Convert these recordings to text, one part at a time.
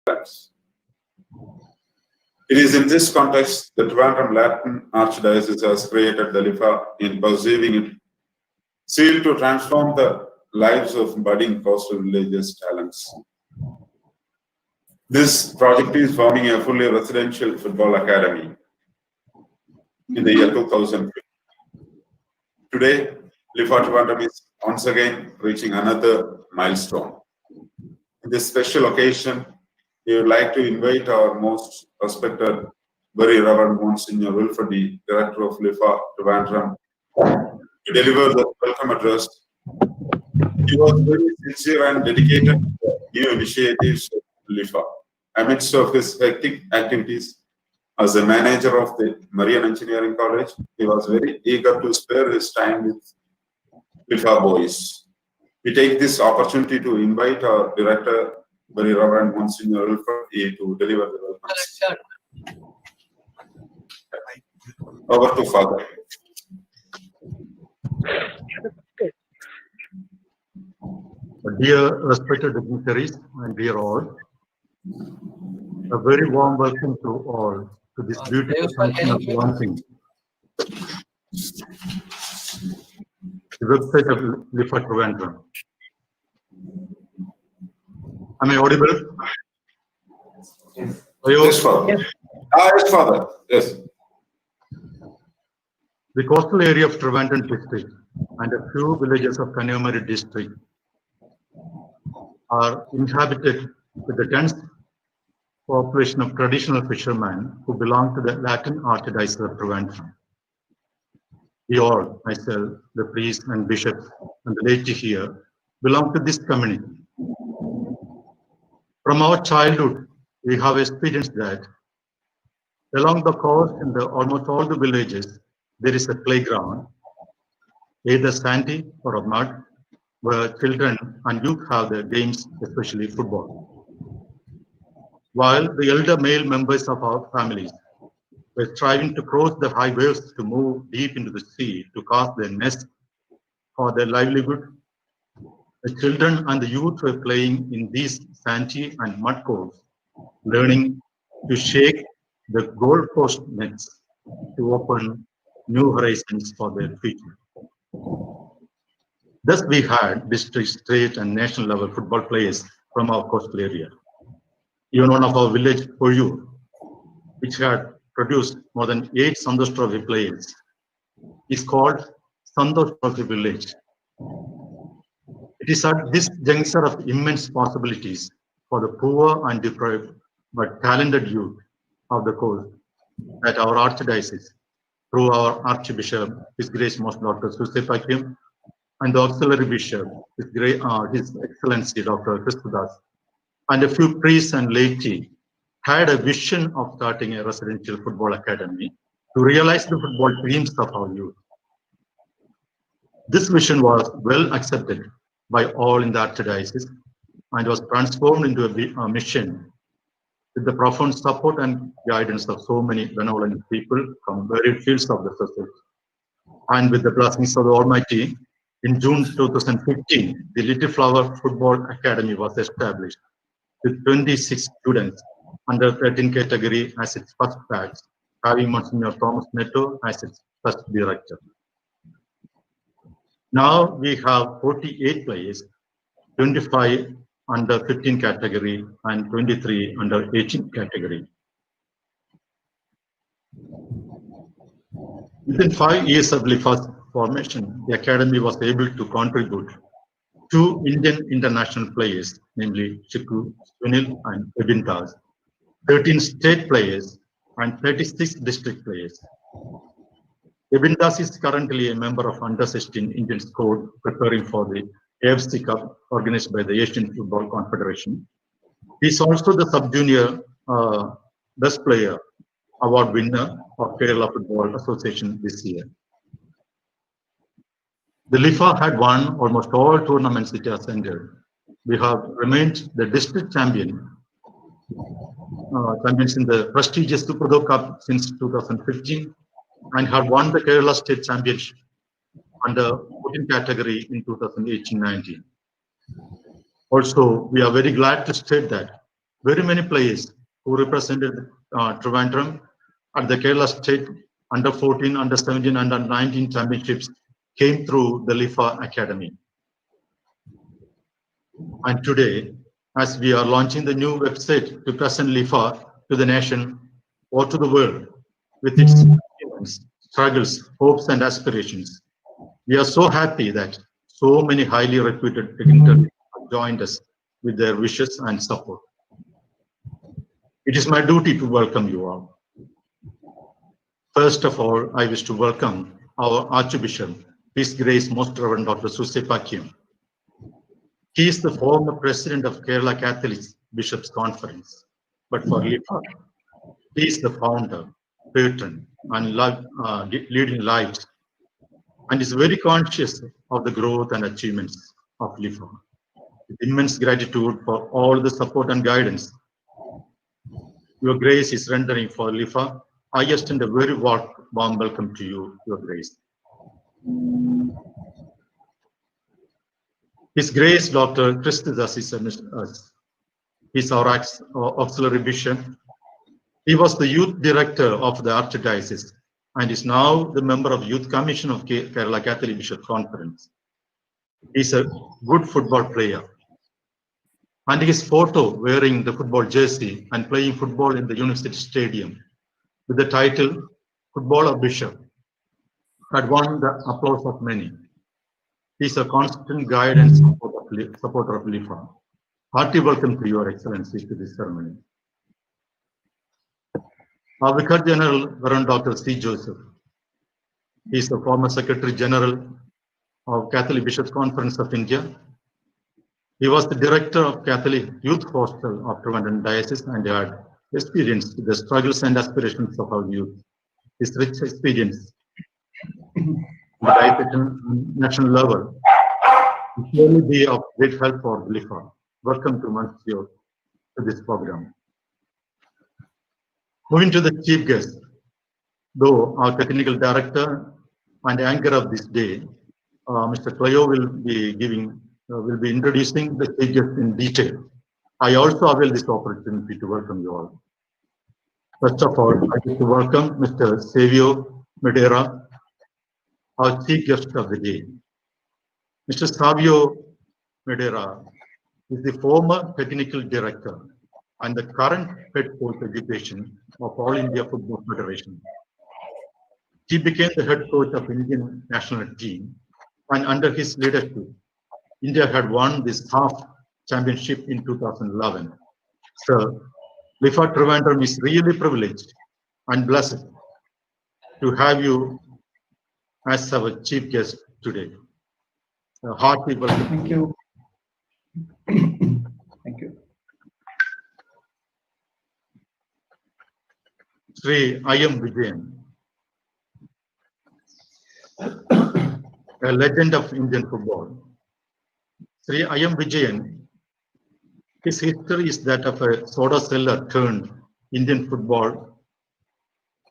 It is in this context that Trivandrum Latin Archdiocese has created the LiFFA in perceiving it sealed to transform the lives of budding coastal villages' talents. This project is forming a fully residential football academy in the year 2050. Today, LiFFA Trivandrum is once again reaching another milestone. In this special occasion, we would like to invite our most respected, very Reverend Monsignor Wilfredi, Director of LiFFA Trivandrum, to deliver the welcome address. He was very sincere and dedicated to the new initiatives of LiFFA. Amidst of his hectic activities as a manager of the Marian Engineering College, he was very eager to spare his time with LiFFA boys. We take this opportunity to invite our Director, very Reverend Monsignor Wilfredi, to deliver the welcome. Over to Father. Dear respected dignitaries and dear all, a very warm welcome to all to this beautiful function of launching the website of LiFFA Trivandrum. Am I audible? Yes, Father. Yes, Father. Yes. The coastal area of Trivandrum district and a few villages of Kanyakumari district are inhabited with the dense population of traditional fishermen who belong to the Latin Archdiocese of Trivandrum. We all, myself, the priests and bishops, and the laity here, belong to this community. From our childhood, we have experienced that along the coast in almost all the villages, there is a playground, either sandy or of mud, where children and youth have their games, especially football. While the elder male members of our families were striving to cross the high waves to move deep into the sea to cast their nest for their livelihood, the children and the youth were playing in these sandy and mud courts, learning to shake the goalpost nets to open new horizons for their future. Thus, we had district, state, and national level football players from our coastal area. Even one of our village, Poyu, which had produced more than 8 Santosh Trophy players, is called Santosh Trophy Village. It is at this juncture of immense possibilities for the poor and deprived but talented youth of the coast that our Archdiocese, through our Archbishop, His Grace Most Dr. Soosa Pakiam, and the Auxiliary Bishop, His Excellency Dr. Christudas, and a few priests and laity had a vision of starting a residential football academy to realize the football dreams of our youth. This vision was well accepted by all in the Archdiocese and was transformed into a mission with the profound support and guidance of so many benevolent people from varied fields of the society. And with the blessings of the Almighty, in June 2015, the Little Flower Football Academy was established with 26 students under 13 category as its first batch, having Monsignor Thomas Neto as its first director. Now we have 48 players, 25 under 15 category and 23 under 18 category. Within 5 years of LiFFA's formation, the academy was able to contribute 2 Indian international players, namely Chiku, Sunil, and Ebintas, 13 state players, and 36 district players. Ebintas is currently a member of Under-16 Indian squad preparing for the AFC Cup organized by the Asian Football Confederation. He is also the sub-junior best player award winner of Kerala Football Association this year. The LiFFA had won almost all tournaments it has entered. We have remained the district champions in the prestigious Super Cup since 2015 and have won the Kerala State Championship under 14 category in 2018-19. Also, we are very glad to state that very many players who represented Trivandrum at the Kerala State under 14, under 17, under 19 championships came through the LiFFA Academy. And today, as we are launching the new website to present LiFFA to the nation or to the world with its struggles, hopes, and aspirations, we are so happy that so many highly reputed dignitaries have joined us with their wishes and support. It is my duty to welcome you all. First of all, I wish to welcome our Archbishop, His Grace Most Reverend Dr. Soosa Pakiam. He is the former president of Kerala Catholic Bishops' Conference, but for LiFFA, he is the founder, patron, and leading light, and is very conscious of the growth and achievements of LiFFA. With immense gratitude for all the support and guidance Your Grace is rendering for LiFFA, I extend a very warm welcome to you, Your Grace. His Grace Dr. Christudas is our auxiliary bishop. He was the youth director of the Archdiocese and is now the member of Youth Commission of Kerala Catholic Bishop Conference. He is a good football player. And his photo wearing the football jersey and playing football in the University Stadium with the title Footballer Bishop had won the applause of many. He is a constant guide and supporter of LiFFA. Hearty welcome to Your Excellency to this ceremony. Our Vicar General, Reverend Dr. C. Joseph. He is the former Secretary General of Catholic Bishops' Conference of India. He was the director of Catholic Youth Hostel of Trivandrum Diocese and had experienced the struggles and aspirations of our youth. His rich experience at the national level will surely be of great help for LiFFA. Welcome to Monsieur to this program. Moving to the chief guest, though our technical director and anchor of this day, Mr. Cleo will be introducing the chief guest in detail. I also avail this opportunity to welcome you all. First of all, I wish to welcome Mr. Savio Medeira, our chief guest of the day. Mr. Savio Medeira is the former technical director and the current head coach education of All India Football Federation. He became the head coach of Indian national team, and under his leadership, India had won this half championship in 2011. Sir, LiFFA Trivandrum is really privileged and blessed to have you as our chief guest today. A hearty welcome. Thank you. Thank you. Sri I.M. Vijayan, a legend of Indian football. Sri I.M. Vijayan, his history is that of a soda seller turned Indian football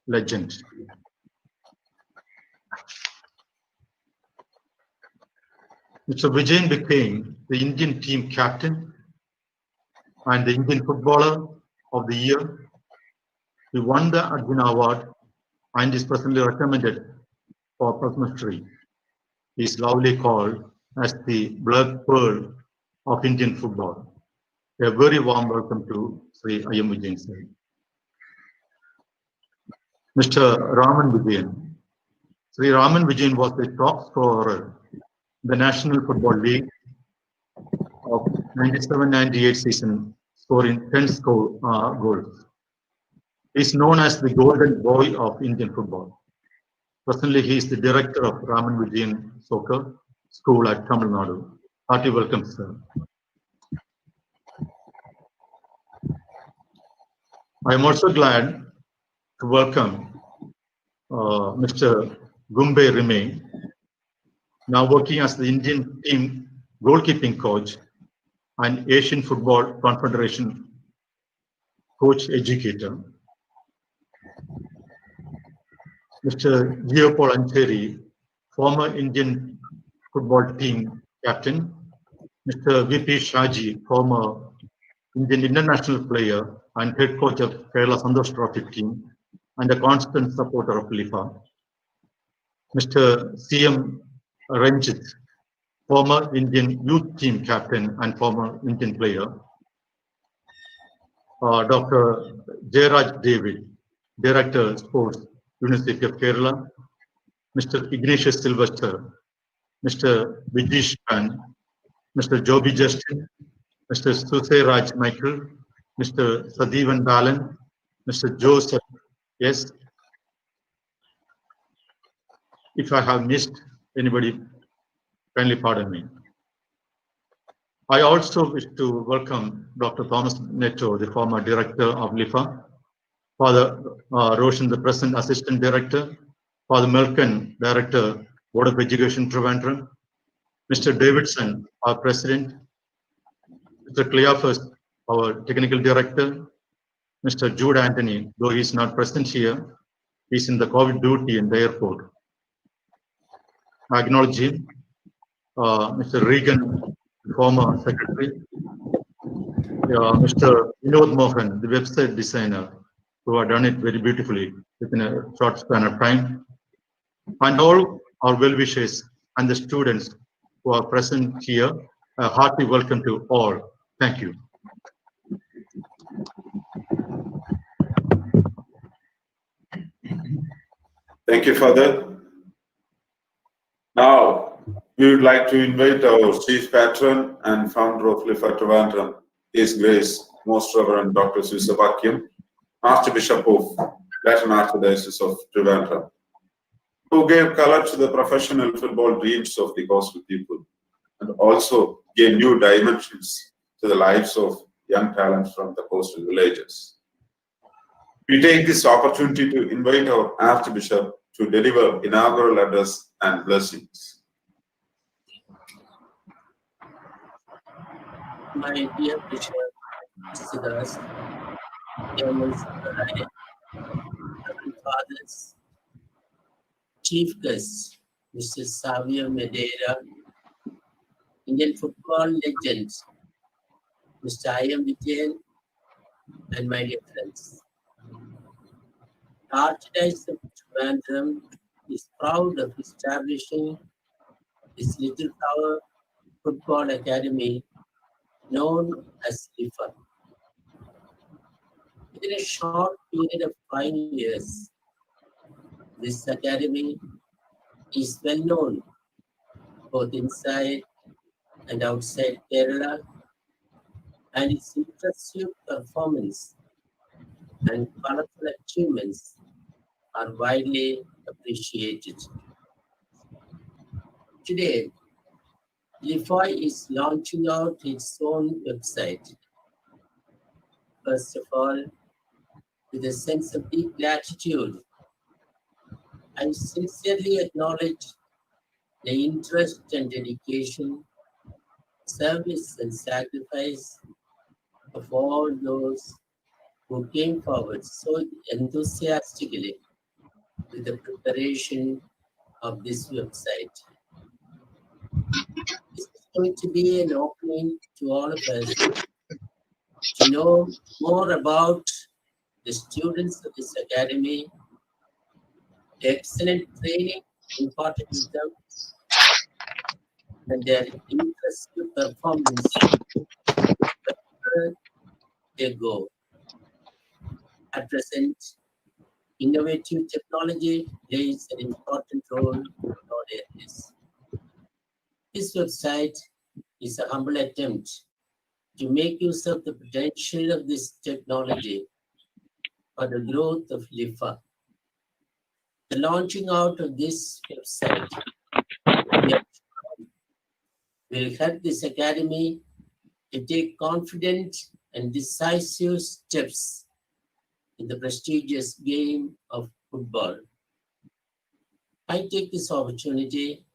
legend. Mr. Vijayan became the Indian team captain and the Indian footballer of the year. He won the Arjuna Award and is presently recommended for Padma-Shri. He is loudly called as the blood pearl of Indian football. A very warm welcome to Sri I.M. Vijayan sir. Mr. Raman Vijayan. Sri Raman Vijayan was the top scorer in the National Football League of 97-98 season, scoring 10 goals. He is known as the golden boy of Indian football. Presently, he is the director of Raman Vijayan Soccer School at Tamil Nadu. Hearty welcome, sir. I am also glad to welcome Mr. Gumbe Rime, now working as the Indian team goalkeeping coach and Asian Football Confederation coach educator. Mr. Joepaul Ancheri, former Indian football team captain. Mr. V.P. Shaji, former Indian international player and head coach of Kerala Santosh Trophy team, and a constant supporter of LiFFA. Mr. C.M. Ranjit, former Indian youth team captain and former Indian player. Dr. Jayraj David, Director Sports, University of Kerala. Mr. Ignatius Sylvester, Mr. Vijayan, Mr. Joby Justin, Mr. Soosa Raj Michael, Mr. Sadivan Balan, Mr. Joseph. Yes. If I have missed anybody, kindly pardon me. I also wish to welcome Dr. Thomas Netto, the former director of LiFFA, Father Roshan, the present assistant director, Father Melkin, director, Board of Education, Trivandrum, Mr. Davidson, our president, Mr. Cleophas, our technical director, Mr. Jude Anthony, though he is not present here, he is in the COVID duty in the airport. I acknowledge him. Mr. Regan, former secretary, Mr. Vinod Mohan, the website designer, who have done it very beautifully within a short span of time, and all our well-wishers and the students who are present here. A hearty welcome to all. Thank you. Thank you, Father. Now, we would like to invite our chief patron and founder of LiFFA Trivandrum, His Grace, Most Reverend Dr. Soosa Pakiam, Archbishop of Latin Archdiocese of Trivandrum, who gave color to the professional football dreams of the coastal people and also gave new dimensions to the lives of young talents from the coastal villages. We take this opportunity to invite our Archbishop to deliver inaugural address and blessings. My dear Bishop, Christudas, Reverend Fathers, Chief Guest, Mr. Savio Medeira, Indian football legend, Mr. Vijayan, and my dear friends. Archdiocese of Trivandrum is proud of establishing this little tower football academy known as LiFFA. Within a short period of 5 years, this academy is well known both inside and outside Kerala, and its impressive performance and colorful achievements are widely appreciated. Today, LiFFA is launching out its own website. First of all, with a sense of deep gratitude, I sincerely acknowledge the interest and dedication, service and sacrifice of all those who came forward so enthusiastically with the preparation of this website. This is going to be an opening to all of us to know more about the students of this academy, the excellent training imparted to them, and their impressive performance wherever they go. At present, innovative technology plays an important role in all areas. This website is a humble attempt to make use of the potential of this technology for the growth of LiFFA. The launching out of this website will help this academy to take confident and decisive steps in the prestigious game of football. I take this opportunity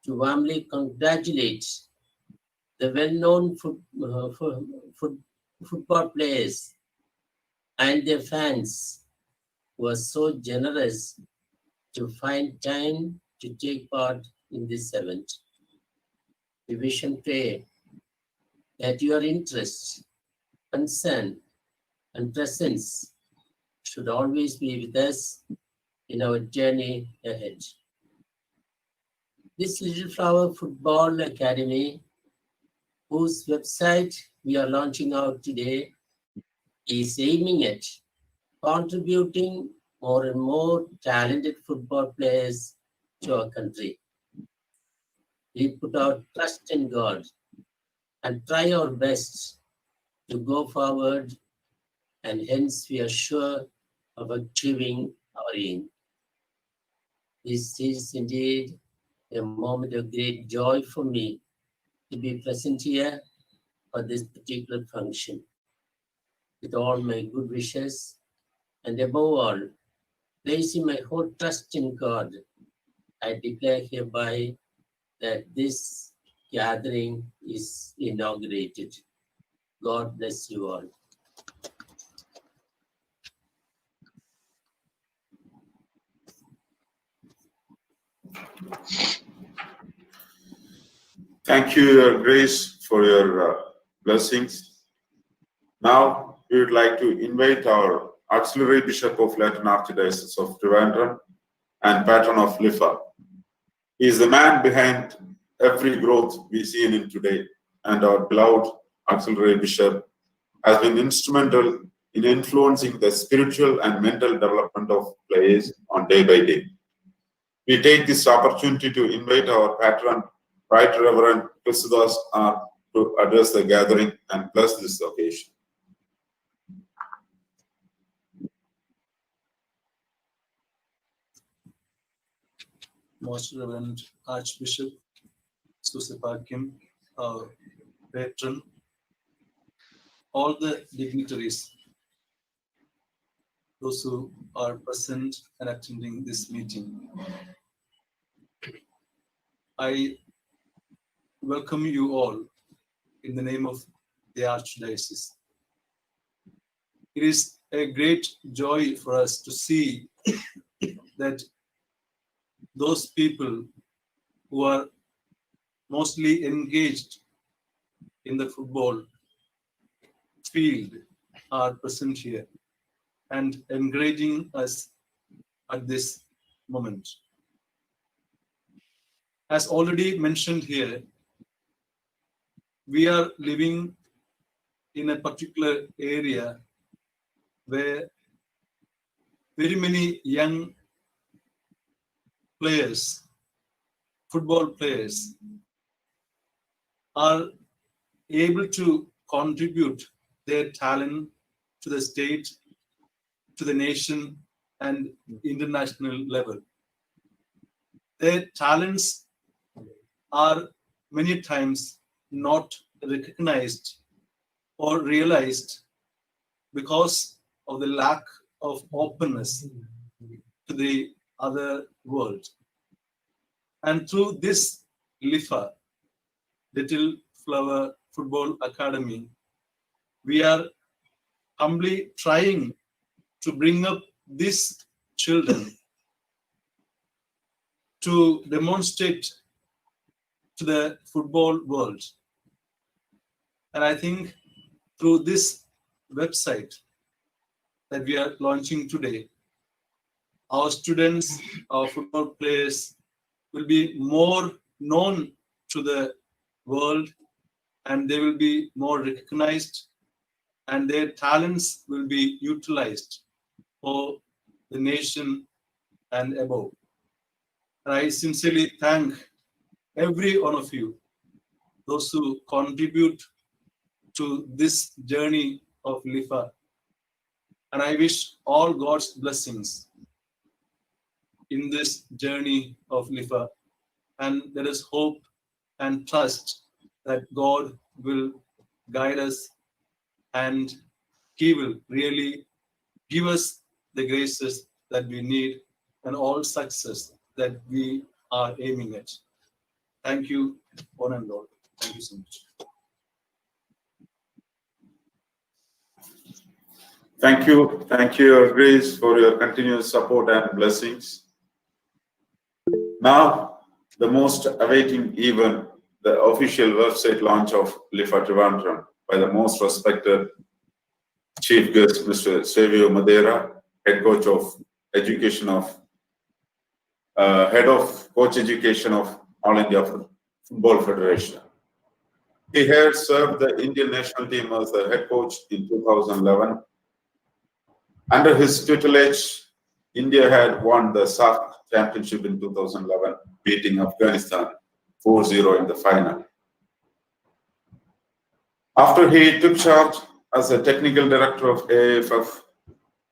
to warmly congratulate the well-known football players and their fans who are so generous to find time to take part in this event. We wish and pray that your interest concern and presence should always be with us in our journey ahead. This Little Flower Football Academy, whose website we are launching out today, is aiming at contributing more and more talented football players to our country. We put our trust in God and try our best to go forward, and hence we are sure of achieving our aim. This is indeed a moment of great joy for me to be present here for this particular function. With all my good wishes, and above all, placing my whole trust in God, I declare hereby that this gathering is inaugurated. God bless you all. Thank you, Your Grace, for your blessings. Now, we would like to invite our Auxiliary Bishop of Latin Archdiocese of Trivandrum and patron of LiFFA. He is the man behind every growth we see in him today, and our beloved Auxiliary Bishop has been instrumental in influencing the spiritual and mental development of players on day by day. We take this opportunity to invite our patron, Right Reverend Christudas, to address the gathering and bless this occasion. Most Reverend Archbishop Soosa Pakiam, our patron, all the dignitaries, those who are present and attending this meeting. I welcome you all in the name of the Archdiocese. It is a great joy for us to see that those people who are mostly engaged in the football field are present here and encouraging us at this moment. As already mentioned here, we are living in a particular area where very many young players, football players, are able to contribute their talent to the state, to the nation, and international level. Their talents are many times not recognized or realized because of the lack of openness to the other world. And through this LiFFA, Little Flower Football Academy, we are humbly trying to bring up these children to demonstrate to the football world. And I think through this website that we are launching today, our students, our football players will be more known to the world, and they will be more recognized, and their talents will be utilized for the nation and above. And I sincerely thank every one of you, those who contribute to this journey of LiFFA. And I wish all God's blessings in this journey of LiFFA. And let us hope and trust that God will guide us and He will really give us the graces that we need and all success that we are aiming at. Thank you, one and all. Thank you so much. Thank you, Your Grace, for your continuous support and blessings. Now, the most awaiting event, the official website launch of LiFFA Trivandrum by the most respected chief guest, Mr. Savio Medeira, head coach of education of head of coach education of All India Football Federation. He had served the Indian national team as the head coach in 2011. Under his tutelage, India had won the SAF championship in 2011, beating Afghanistan 4-0 in the final. After he took charge as a technical director of AIFF,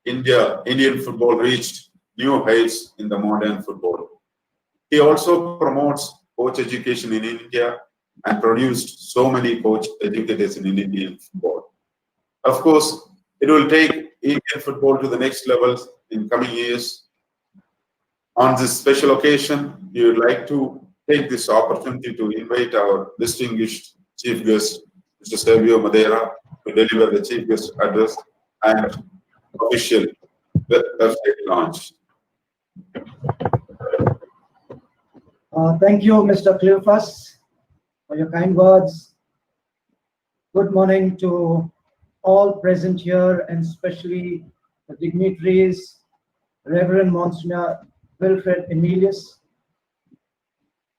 Indian football reached new heights in the modern football. He also promotes coach education in India and produced so many coach educators in Indian football. Of course, it will take Indian football to the next levels in coming years. On this special occasion, we would like to take this opportunity to invite our distinguished chief guest, Mr. Savio Medeira, to deliver the chief guest address and official website launch. Thank you, Mr. Cleophas, for your kind words. Good morning to all present here, and especially the dignitaries, Reverend Monsignor Wilfred Emilius,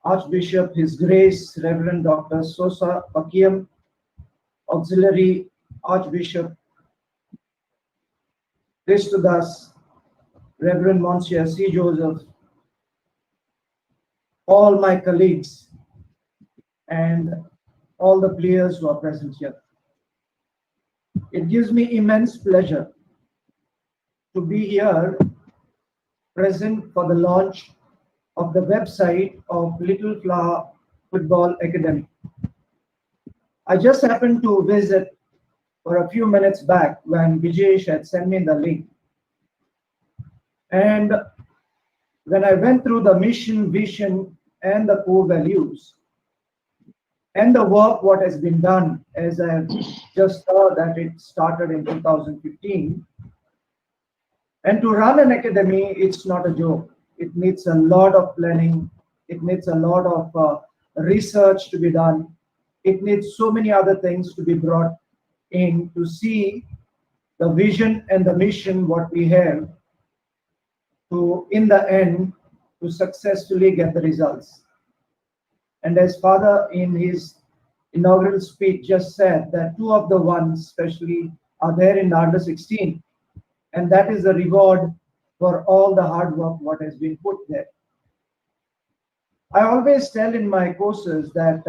Archbishop, His Grace, Reverend Dr. Soosa Pakiam, Auxiliary Archbishop Christudas, Reverend Monsieur C. Joseph, all my colleagues, and all the players who are present here. It gives me immense pleasure to be here present for the launch of the website of Little Flower Football Academy. I just happened to visit for a few minutes back when Vijayan had sent me the link. And when I went through the mission, vision, and the core values, and the work what has been done, as I just saw that it started in 2015. And to run an academy, it's not a joke. It needs a lot of planning. It needs a lot of research to be done. It needs so many other things to be brought in to see the vision and the mission what we have to, in the end, to successfully get the results. And as Father in his inaugural speech just said, that two of the ones especially are there in under 16, and that is the reward for all the hard work what has been put there. I always tell in my courses that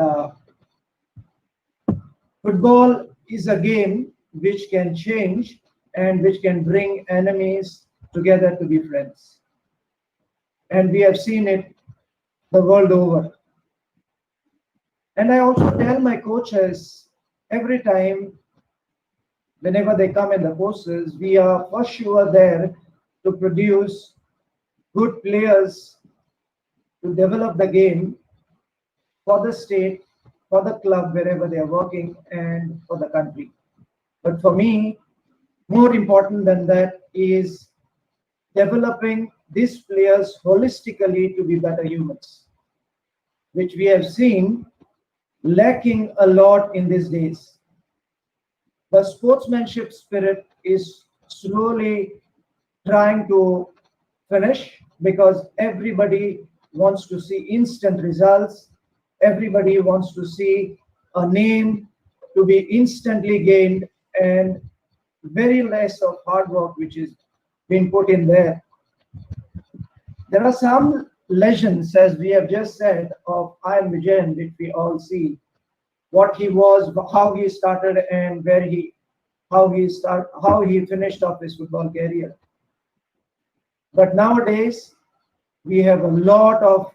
football is a game which can change and which can bring enemies together to be friends. And we have seen it the world over. And I also tell my coaches every time, whenever they come in the courses, we are for sure there to produce good players to develop the game for the state, for the club, wherever they are working, and for the country. But for me, more important than that is developing these players holistically to be better humans, which we have seen lacking a lot in these days. The sportsmanship spirit is slowly trying to finish because everybody wants to see instant results. Everybody wants to see a name to be instantly gained and very less of hard work which is being put in there. There are some legends, as we have just said, of Iron Vijayan, which we all see. What he was, how he started, and how he finished off his football career. But nowadays, we have a lot of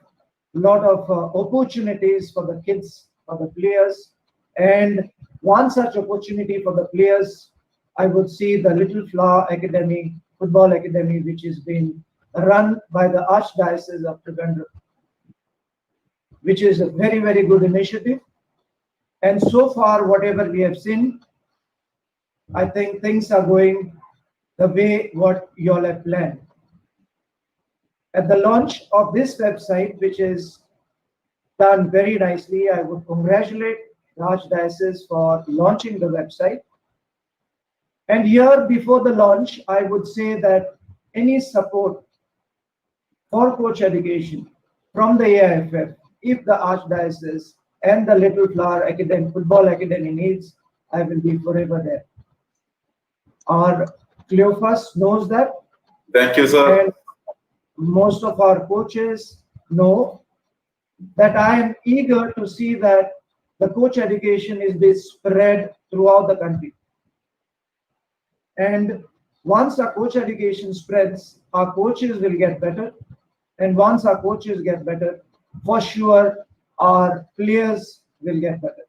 opportunities for the kids, for the players, and one such opportunity for the players, I would see the Little Flower Academy, Football Academy, which is being run by the Archdiocese of Trivandrum, which is a very, very good initiative. And so far, whatever we have seen, I think things are going the way what you all have planned. At the launch of this website, which is done very nicely, I would congratulate the Archdiocese for launching the website. And here, before the launch, I would say that any support for coach education from the AIFF, if the Archdiocese and the Little Flower Academy, Football Academy needs, I will be forever there. Our Cleophas knows that. Thank you, sir. And most of our coaches know that I am eager to see that the coach education is being spread throughout the country. And once our coach education spreads, our coaches will get better. And once our coaches get better, for sure, our players will get better.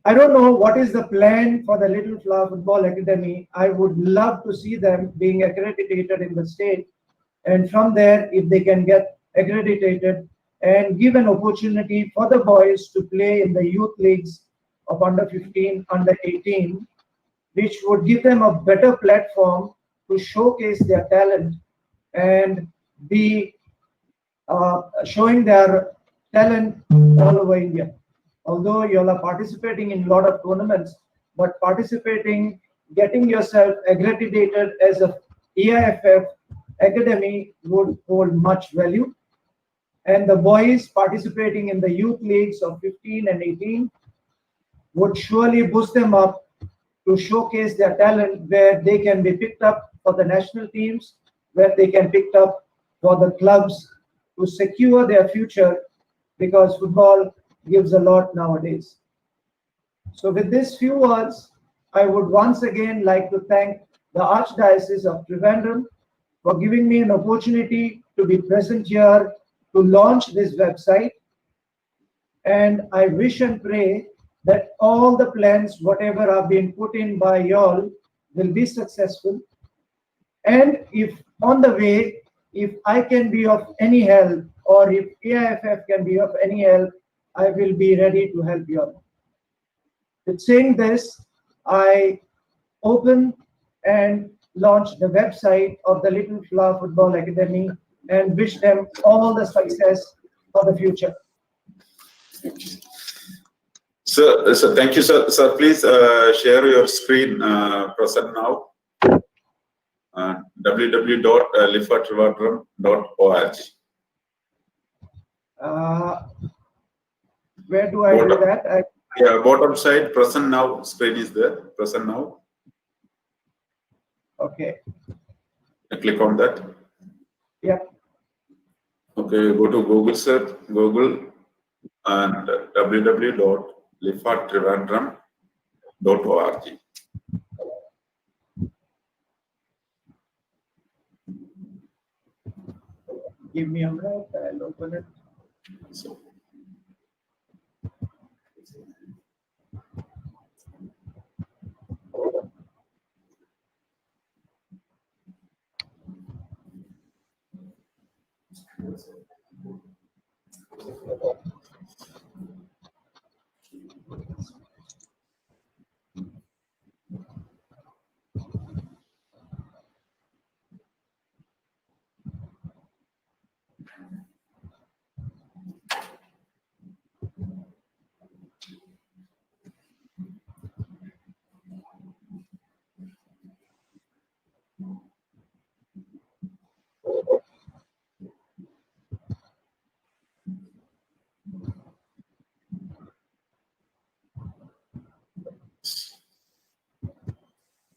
I don't know what is the plan for the Little Flower Football Academy. I would love to see them being accredited in the state. And from there, if they can get accredited and give an opportunity for the boys to play in the youth leagues of under 15, under 18, which would give them a better platform to showcase their talent and be showing their talent all over India. Although you all are participating in a lot of tournaments, but participating, getting yourself accredited as a AIFF academy would hold much value. And the boys participating in the youth leagues of 15 and 18 would surely boost them up to showcase their talent, where they can be picked up for the national teams, where they can picked up for the clubs to secure their future, because football gives a lot nowadays. So with these few words, I would once again like to thank the Archdiocese of Trivandrum for giving me an opportunity to be present here to launch this website. And I wish and pray that all the plans, whatever are being put in by y'all, will be successful. And if on the way, if I can be of any help, or if AIFF can be of any help, I will be ready to help you all. With saying this, I open and launch the website of the Little Flower Football Academy and wish them all the success for the future. Sir, thank you, sir. Sir, please share your screen present now. www.liffatrivandrum.org. Where do I do that? Yeah, bottom side, present now, screen is there, present now. Okay. Click on that. Yeah. Okay, go to Google search, Google, and www.liffatrivandrum.org. Give me a minute, I'll open it. So,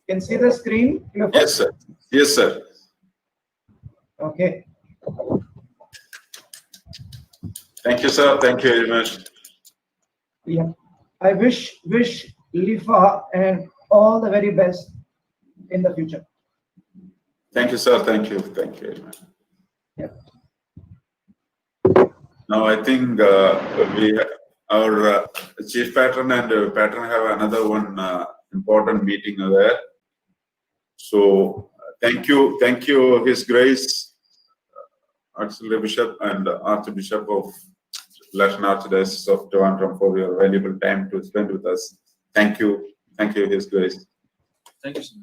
Can see the screen? yes, sir. Yes, sir. Okay. Thank you, sir. Thank you very much. Yeah. I wish LiFFA and all the very best in the future. Thank you, sir. Thank you. Thank you very much. Yeah. Now, I think our chief patron and patron have another one important meeting there. So, thank you, His Grace, Auxiliary Bishop and Archbishop of Latin Archdiocese of Trivandrum, for your valuable time to spend with us. Thank you, His Grace. Thank you, sir.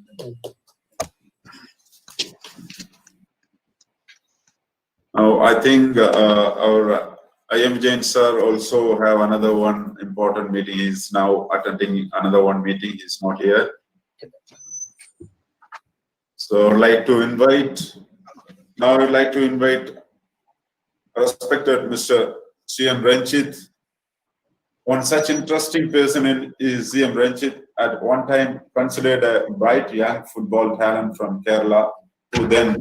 Now, I think our I.M. Jain sir also have another one important meeting. He is now attending another one meeting. He is not here. So I'd like to invite, now I'd like to invite respected Mr. C.M. Ranjit. One such interesting person is C.M. Ranjit, at one time considered a bright young football talent from Kerala, who then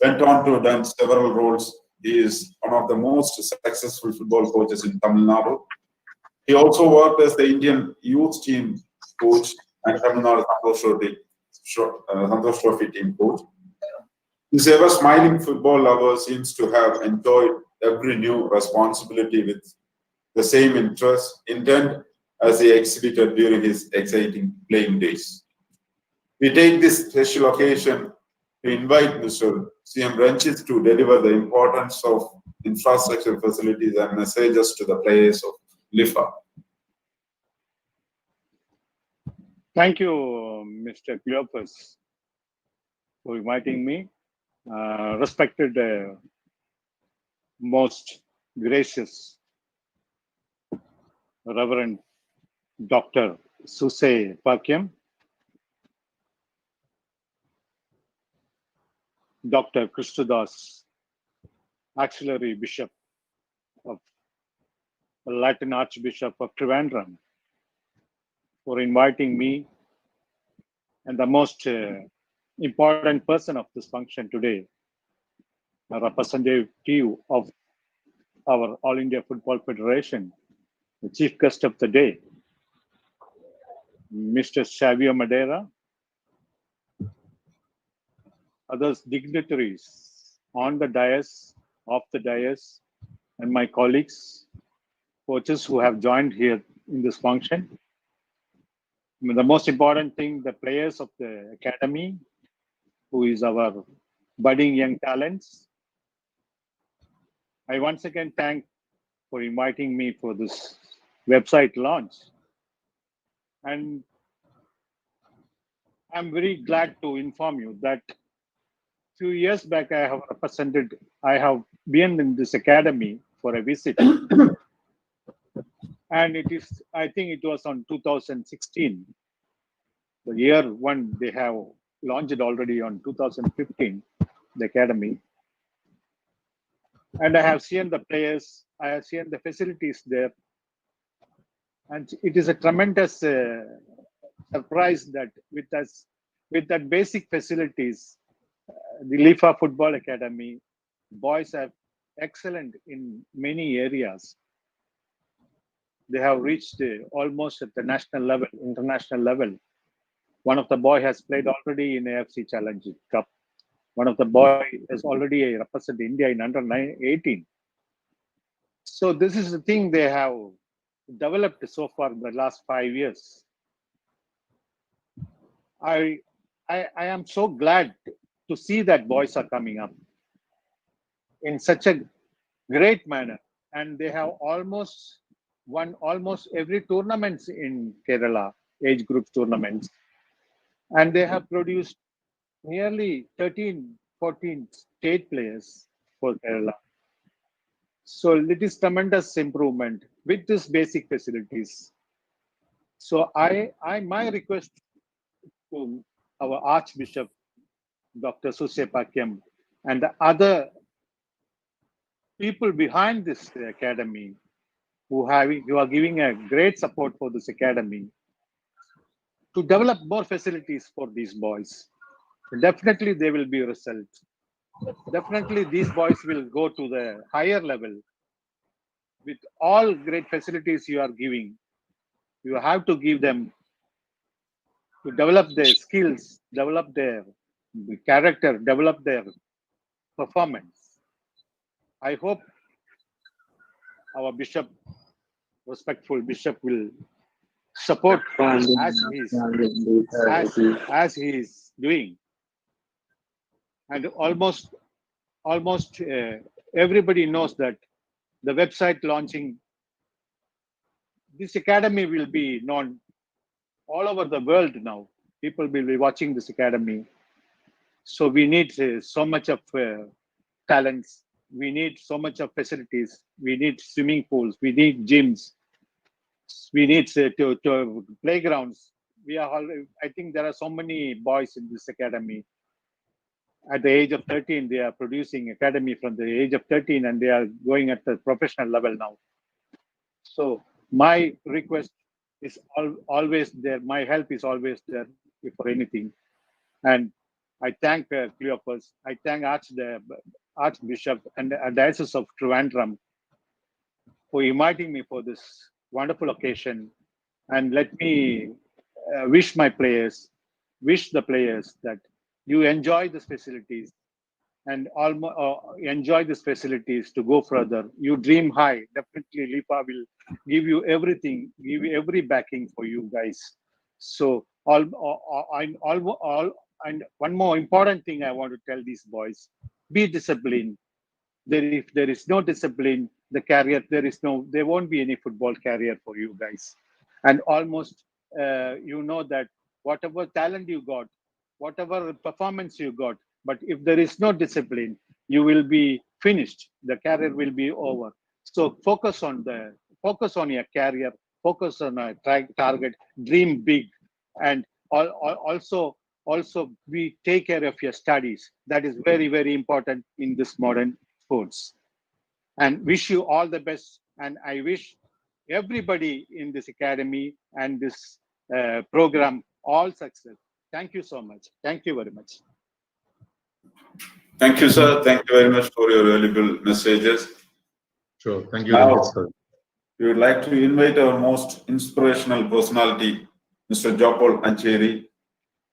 went on to done several roles. He is one of the most successful football coaches in Tamil Nadu. He also worked as the Indian youth team coach and Tamil Nadu Santosh Trophy team coach. This ever-smiling football lover seems to have enjoyed every new responsibility with the same intent as he exhibited during his exciting playing days. We take this special occasion to invite Mr. C.M. Ranjit to deliver the importance of infrastructure facilities and messages to the players of LiFFA. Thank you, Mr. Cleopas, for inviting me. Respected, most gracious Reverend Dr. Soosa Pakiam, Dr. Christudas, Auxiliary Bishop of Latin Archbishop of Trivandrum, for inviting me, and the most important person of this function today, a representative of our All India Football Federation, the chief guest of the day, Mr. Savio Medeira, others dignitaries on the dais, off the dais, and my colleagues, coaches who have joined here in this function. The most important thing, the players of the academy, who is our budding young talents. I once again thank for inviting me for this website launch. And I'm very glad to inform you that few years back I have been in this academy for a visit. And I think it was on 2016. The year one, they have launched it already on 2015, the academy. And I have seen the players, I have seen the facilities there. And it is a tremendous surprise that with that basic facilities, the LiFFA Football Academy, boys are excellent in many areas. They have reached almost at the national level, international level. One of the boy has played already in AFC Challenge Cup. One of the boy has already represented India in under 18. So this is the thing they have developed so far in the last 5 years. I am so glad to see that boys are coming up in such a great manner, and they have almost won almost every tournaments in Kerala, age group tournaments, and they have produced nearly 13-14 state players for Kerala. So it is tremendous improvement with these basic facilities. So my request to our Archbishop, Dr. Soosa Pakiam, and the other people behind this academy who are giving a great support for this academy to develop more facilities for these boys. Definitely there will be results. Definitely these boys will go to the higher level with all great facilities you are giving. You have to give them to develop their skills, develop their character, develop their performance. I hope our bishop, respectful bishop, will support as he is doing. And almost everybody knows that the website launching, this academy will be known all over the world now. People will be watching this academy. So we need so much of talents we need so much of facilities. We need swimming pools. We need gyms. We need to playgrounds. We are all, I think there are so many boys in this academy. At the age of 13, they are producing academy from the age of 13, and they are going at the professional level now. So my request is always there. My help is always there for anything. And I thank Cleopas. I thank Archbishop and Diocese of Trivandrum for inviting me for this wonderful occasion. And let me wish the players that you enjoy these facilities and enjoy these facilities to go further. You dream high. Definitely, LiFFA will give you everything, give you every backing for you guys. So and one more important thing I want to tell these boys: be disciplined. If there is no discipline, the career there won't be any football career for you guys. And almost you know that whatever talent you got, whatever performance you got, but if there is no discipline, you will be finished. The career will be over. So focus on your career, focus on a target, dream big, and also we take care of your studies. That is very, very important in this modern sports. And wish you all the best. And I wish everybody in this academy and this program all success. Thank you so much. Thank you very much. Thank you, sir. Thank you very much for your valuable messages. Sure. Thank you very much, sir. We would like to invite our most inspirational personality, Mr. Joepaul Ancheri.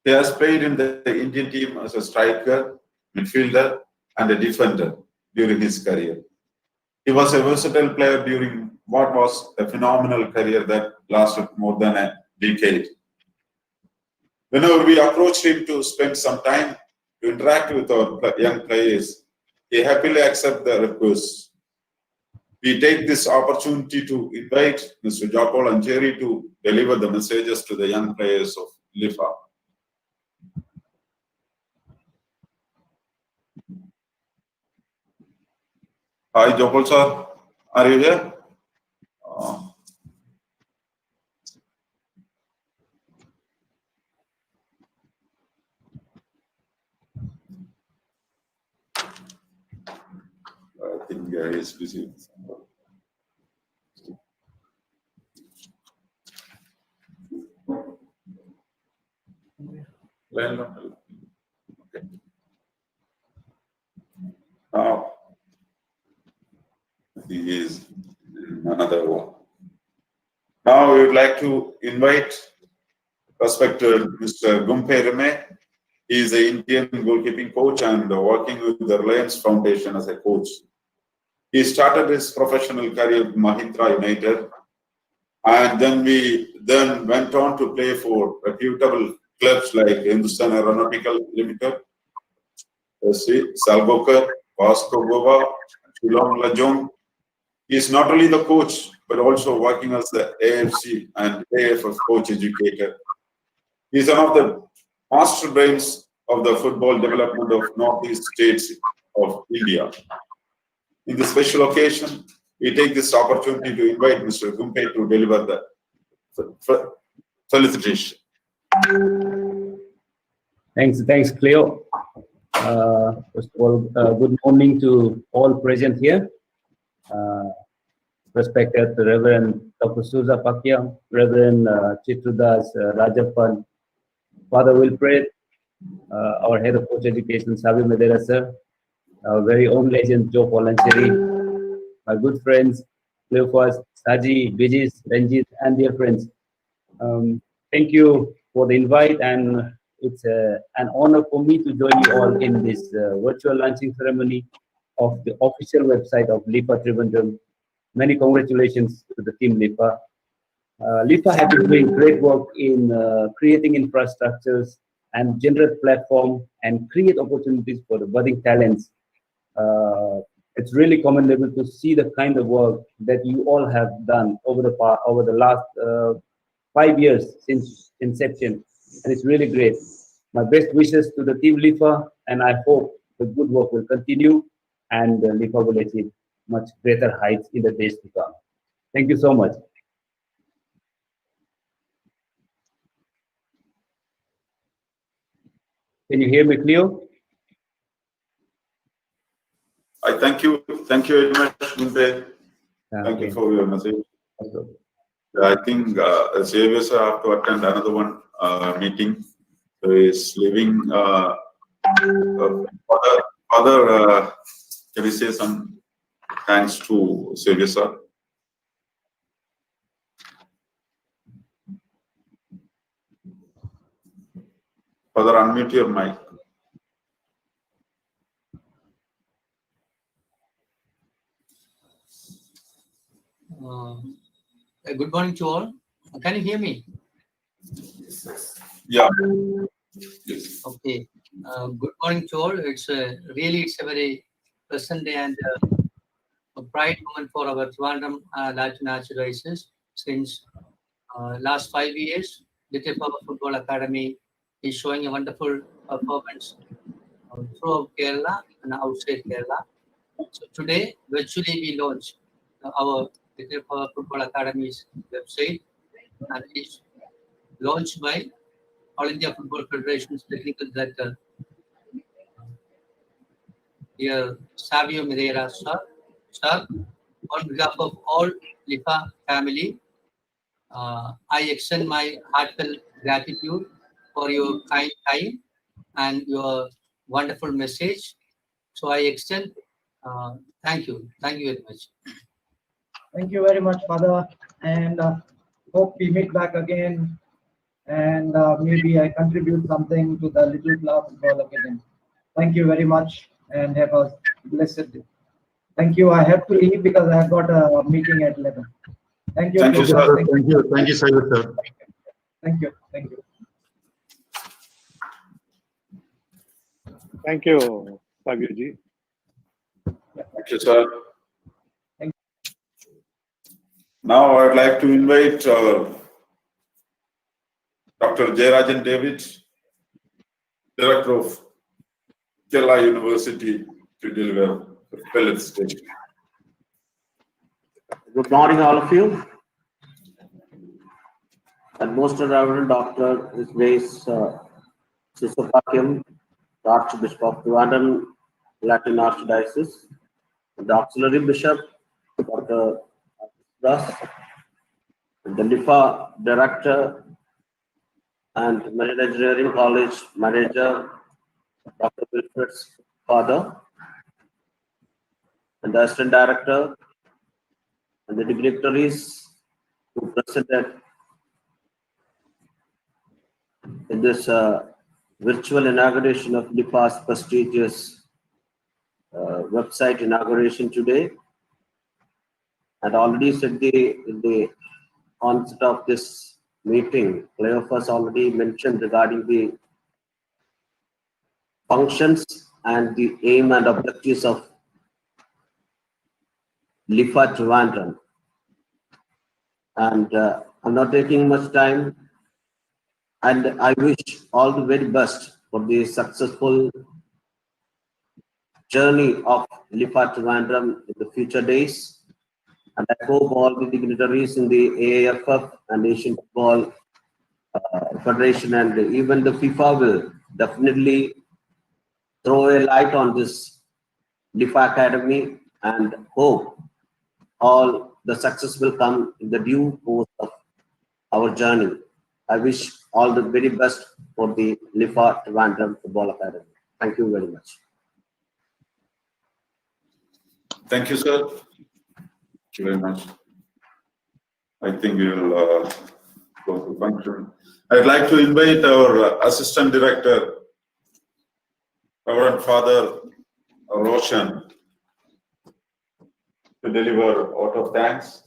He has played in the Indian team as a striker, midfielder, and a defender during his career. He was a versatile player during what was a phenomenal career that lasted more than a decade. Whenever we approached him to spend some time to interact with our young players, he happily accepted the request. We take this opportunity to invite Mr. Joepaul Ancheri to deliver the messages to the young players of LiFFA. Hi, Joepaul sir. Are you here? I think he is busy. Okay. Now, he is in another one. Now we would like to invite respected Mr. Gumpe Reme. He is an Indian goalkeeping coach and working with the Reliance Foundation as a coach. He started his professional career with Mahindra United, and then went on to play for reputable clubs like Hindustan Aeronautical Limited, Salgokar, Vasco Gova, Shillong Lajong. He is not only the coach, but also working as the AFC and AFF coach educator. He is one of the master brains of the football development of Northeast states of India. In this special occasion, we take this opportunity to invite Mr. Gumpe to deliver the felicitation. Thanks, Cleo. First of all, good morning to all present here. Respected Reverend Dr. Soosa Pakiam, Reverend Christudas, Rajappan, Father Wilfred, our head of coach education, Savio Medeira, sir, our very own legend, Joepaul Ancheri, my good friends, Cleopas, Saji, Bijis, Ranjit, and dear friends. Thank you for the invite, and it's an honor for me to join you all in this virtual launching ceremony of the official website of LiFFA Trivandrum. Many congratulations to the team LiFFA. LiFFA has been doing great work in creating infrastructures and generate platform and create opportunities for the budding talents. It's really commendable to see the kind of work that you all have done over the last 5 years since inception, and it's really great. My best wishes to the team LiFFA, and I hope the good work will continue. and LiFFA will achieve much greater heights in the days to come. Thank you so much. Can you hear me, Cleo? I thank you. Thank you very much, Gunte. Thank you Okay. for your message. Okay. I think Savio sir have to attend another one meeting. So he's leaving. Father, can we say some thanks to Savio sir? Father, unmute your mic. Good morning to all. Can you hear me? Yeah. Yes. Okay. Good morning to all. It's a very pleasant day and a bright moment for our Trivandrum Latin Archdiocese. Since last 5 years, LiFFA Football Academy is showing a wonderful performance throughout Kerala and outside Kerala. So today, virtually we launched our LiFFA Football Academy's website, and it's launched by All India Football Federation's Technical Director, dear Savio Medeira sir. On behalf of all LiFFA family, I extend my heartfelt gratitude for your kind time and your wonderful message. So I extend thank you very much. Thank you very much, Father, and hope we meet back again, and maybe I contribute something to the Little Flower Football Academy. Thank you very much, and have a blessed day. Thank you. I have to leave because I have got a meeting at 11. Thank you. Thank you, sir. Thank you. Thank you, Savio sir. Thank you. Thank you. Thank you, Savio ji. Thank you, sir. Thank Now I'd like to invite Dr. Jayarajan David, Director of Kerala University, to deliver felicitation. Good morning, all of you. And most Reverend Dr. His Grace Soosa Pakiam, the Archbishop of Trivandrum Latin Archdiocese, the Auxiliary Bishop, Dr. Christudas, the LiFFA Director and Marine Engineering College Manager, Dr. Wilfred's father, and the Assistant Director, and the dignitaries who presented in this virtual inauguration of LiFFA's prestigious website inauguration today. And already said in the onset of this meeting, LiFFA already mentioned regarding the functions and the aim and objectives of LiFFA Trivandrum. And I'm not taking much time, and I wish all the very best for the successful journey of LiFFA Trivandrum in the future days. And I hope all the dignitaries in the AAFF and Asian Football Federation and even the FIFA will definitely throw a light on this LiFFA Academy, and hope all the success will come in the due course of our journey. I wish all the very best for the LiFFA Trivandrum Football Academy. Thank you very much. Thank you, sir. Thank you very much. I think we will go to function. I'd like to invite our Assistant Director, Reverend Father Roshan, to deliver vote of thanks.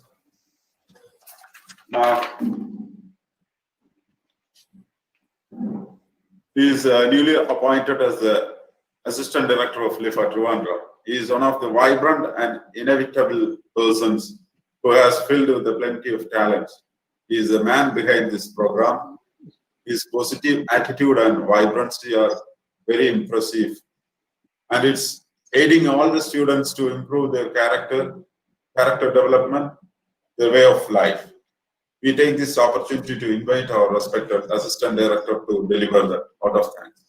He is newly appointed as the Assistant Director of LiFFA Trivandrum. He is one of the vibrant and inevitable persons who has filled with a plenty of talents. He is the man behind this program. His positive attitude and vibrancy are very impressive. And it's aiding all the students to improve their character development, their way of life. We take this opportunity to invite our respected Assistant Director to deliver the vote of thanks.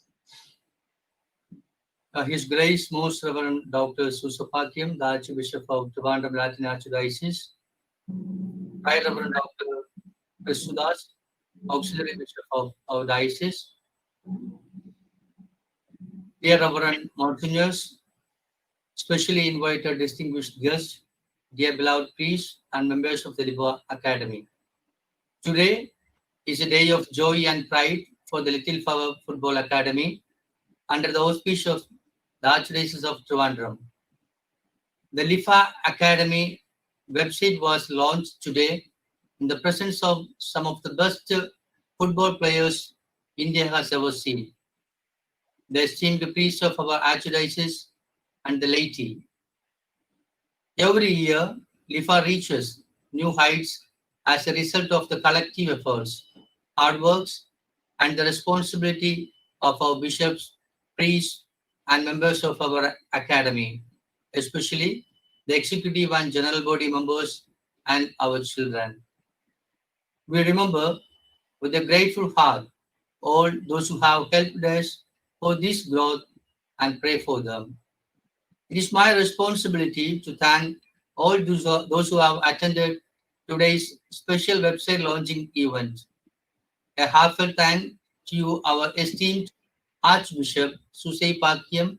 His Grace Most Reverend Dr. Soosa Pakiam, the Archbishop of Trivandrum Latin Archdiocese, Right Reverend Dr. Christudas, Auxiliary Bishop of our diocese, dear Reverend Monsignors, specially invited distinguished guests, dear beloved priests and members of the LiFFA Academy. Today is a day of joy and pride for the Little Flower Football Academy under the auspice of the Archdiocese of Trivandrum. The LiFFA Academy website was launched today in the presence of some of the best football players India has ever seen. The esteemed priests of our Archdiocese and the laity. Every year, LiFFA reaches new heights as a result of the collective efforts, hard works, and the responsibility of our bishops, priests, and members of our academy, especially the executive and general body members and our children. We remember with a grateful heart all those who have helped us for this growth and pray for them. It is my responsibility to thank all those who have attended today's special website launching event. A heartfelt thank to you, our esteemed Archbishop Soosa Pakiam,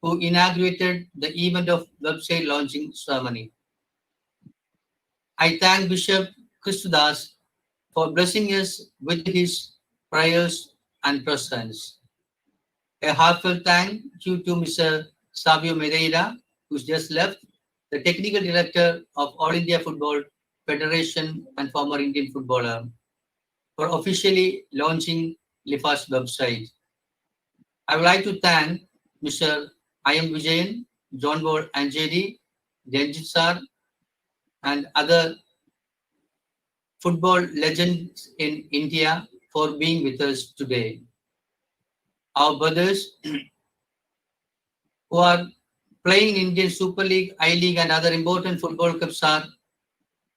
who inaugurated the event of website launching ceremony. I thank Bishop Christudas for blessing us with his prayers and presence. A heartfelt thank you to Mr. Savio Medeira, who's just left, the Technical Director of All India Football Federation and former Indian footballer, for officially launching LiFFA's website. I would like to thank Mr. Vijayan, Joepaul, Ancheri, Ranjit Sir, and other football legends in India for being with us today. Our brothers who are playing in Indian Super League, I-League, and other important football clubs are,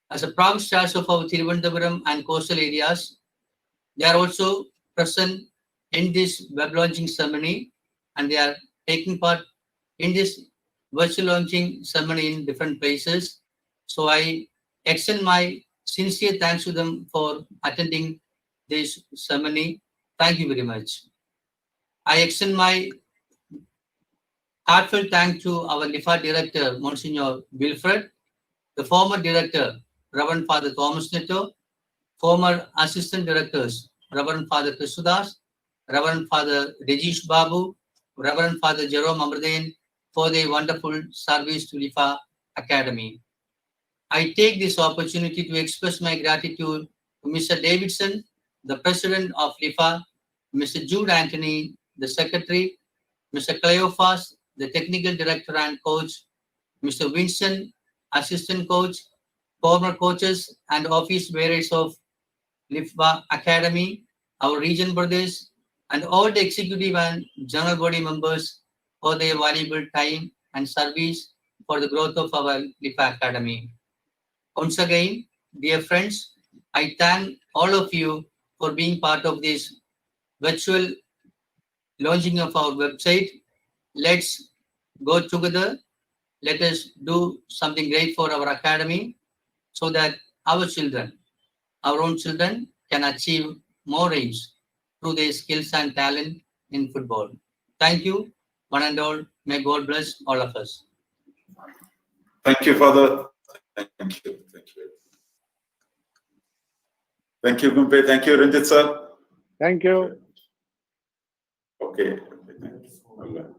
as a proud stars of our Trivandrum and coastal areas, they are also present in this web launching ceremony, and they are taking part in this virtual launching ceremony in different places. So I extend my sincere thanks to them for attending this ceremony. Thank you very much. I extend my heartfelt thanks to our LiFFA Director, Monsignor Wilfred, the former Director, Reverend Father Thomas Netto, former Assistant Directors, Reverend Father Christudas, Reverend Father Rajesh Babu, Reverend Father Jerome Amrdain, for their wonderful service to LiFFA Academy. I take this opportunity to express my gratitude to Mr. Davidson, the President of LiFFA, Mr. Jude Anthony, the Secretary, Mr. Cleophas, the Technical Director and Coach, Mr. Winston, Assistant Coach, former coaches and office bearers of LiFFA Academy, our region brothers, and all the executive and general body members for their valuable time and service for the growth of our LiFFA Academy. Once again, dear friends, I thank all of you for being part of this virtual launching of our website. Let's go together. Let us do something great for our academy so that our children, our own children, can achieve more aims through their skills and talent in football. Thank you, one and all. May God bless all of us. Thank you, Father. Thank you. Thank you. Thank you, Gumpe. Thank you, Ranjit sir. Thank you. Okay. Thank you.